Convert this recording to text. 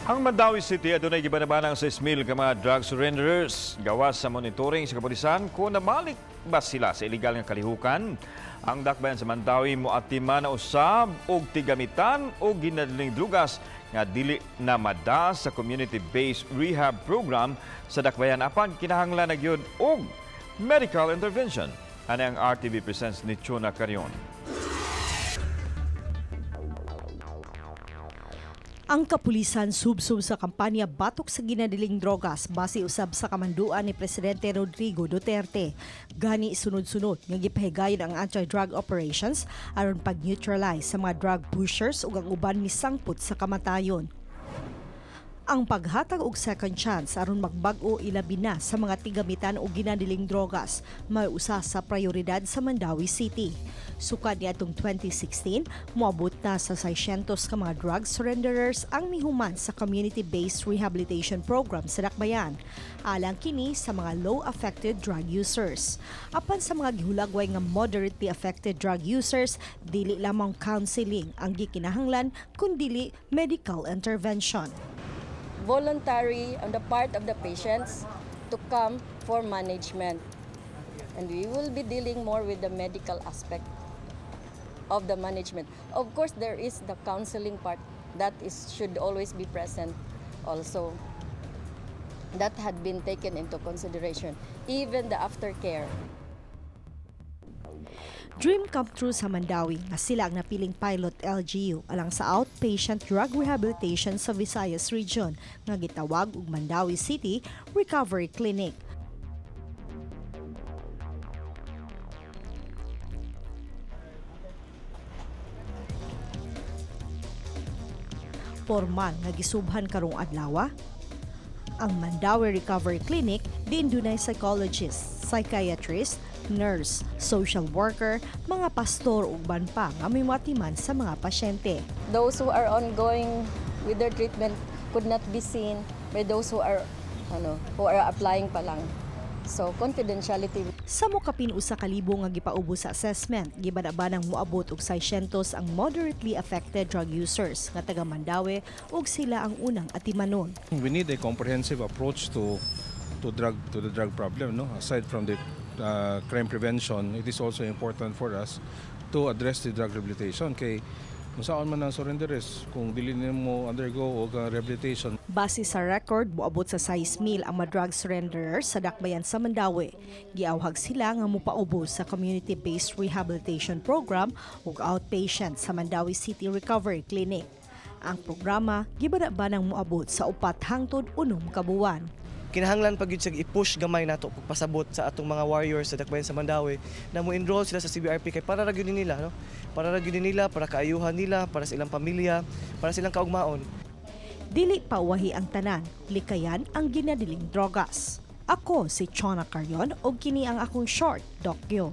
Ang Mandaue City adunay gibanabanang 6,000 ka mga drug surrenderers gawas sa monitoring sa kapulisan kung namalik ba sila sa illegal nga kalihukan. Ang dakbayan sa Mandaue moatiman na usab og tigamitan o ginadling drugas nga dili na mada sa community-based rehab program sa dakbayan apan kinahanglan na gyud og medical intervention. Ano ang RTV presents ni Chona Carion. Ang kapulisan subsub sa kampanya batok sa ginadiling drogas base usab sa kamanduan ni Presidente Rodrigo Duterte. Gani sunod-sunod nga gipahigayon ang anti-drug operations aron pag-neutralize sa mga drug pushers ug ang uban misangput sa kamatayon. Ang paghatag og second chance aron magbag-o ilabi na sa mga tigamitan o ginadiling drogas may usa sa prioridad sa Mandaue City. Sukad niadtong 2016, moabot na sa 600 ka mga drug surrenderers ang mihuman sa community-based rehabilitation program sa dakbayan. Alang kini sa mga low-affected drug users. Apan sa mga gihulagway nga moderately affected drug users, dili lamang counseling ang gikinahanglan kundi medical intervention. Voluntary on the part of the patients to come for management. And we will be dealing more with the medical aspect of the management. Of course, there is the counseling part that should always be present also. That had been taken into consideration, even the aftercare. Dream come true sa Mandaue nga sila ang napiling pilot LGU alang sa outpatient drug rehabilitation sa Visayas Region nga gitawag og Mandaue City Recovery Clinic. Formal nga gisubhan karong adlaw, ang Mandaue Recovery Clinic diin dunay psychologist, psychiatrist, nurse, social worker, mga pastor ug ban pa nga mimatiman sa mga pasyente. Those who are ongoing with their treatment could not be seen by those who are applying pa lang. So confidentiality. Sa Kapin usa ka libo nga gipaubos sa assessment, gibanabanang moabot og 600 ang moderately affected drug users nga taga Mandaue ug sila ang unang atimanon. We need a comprehensive approach to the drug problem, no? Aside from the crime prevention, it is also important for us to address the drug rehabilitation. Kay kung saan man ang surrenderers, kung dili mo undergo og rehabilitation. Base sa record, moabot sa 6,000 ang mga drug surrenderers sa dakbayan sa Mandaue. Giawhag sila nga mopaubos sa community-based rehabilitation program ug outpatient sa Mandaue City Recovery Clinic. Ang programa gibanabanang moabot sa 4 hangtod 6 ka buwan. Kinahanglan pag yun i-push gamay nato pagpasabot sa atong mga warriors sa dakbayan sa Mandaue na mo-enroll sila sa CBRP kay para ra gyud nila, no? Para ra gyud nila, para kaayuhan nila, para sa ilang pamilya, para silang kaugmaon. Dili pawahi ang tanan, likayan ang ginadiling drogas. Ako si Chona Carion ug kini ang akong short docu.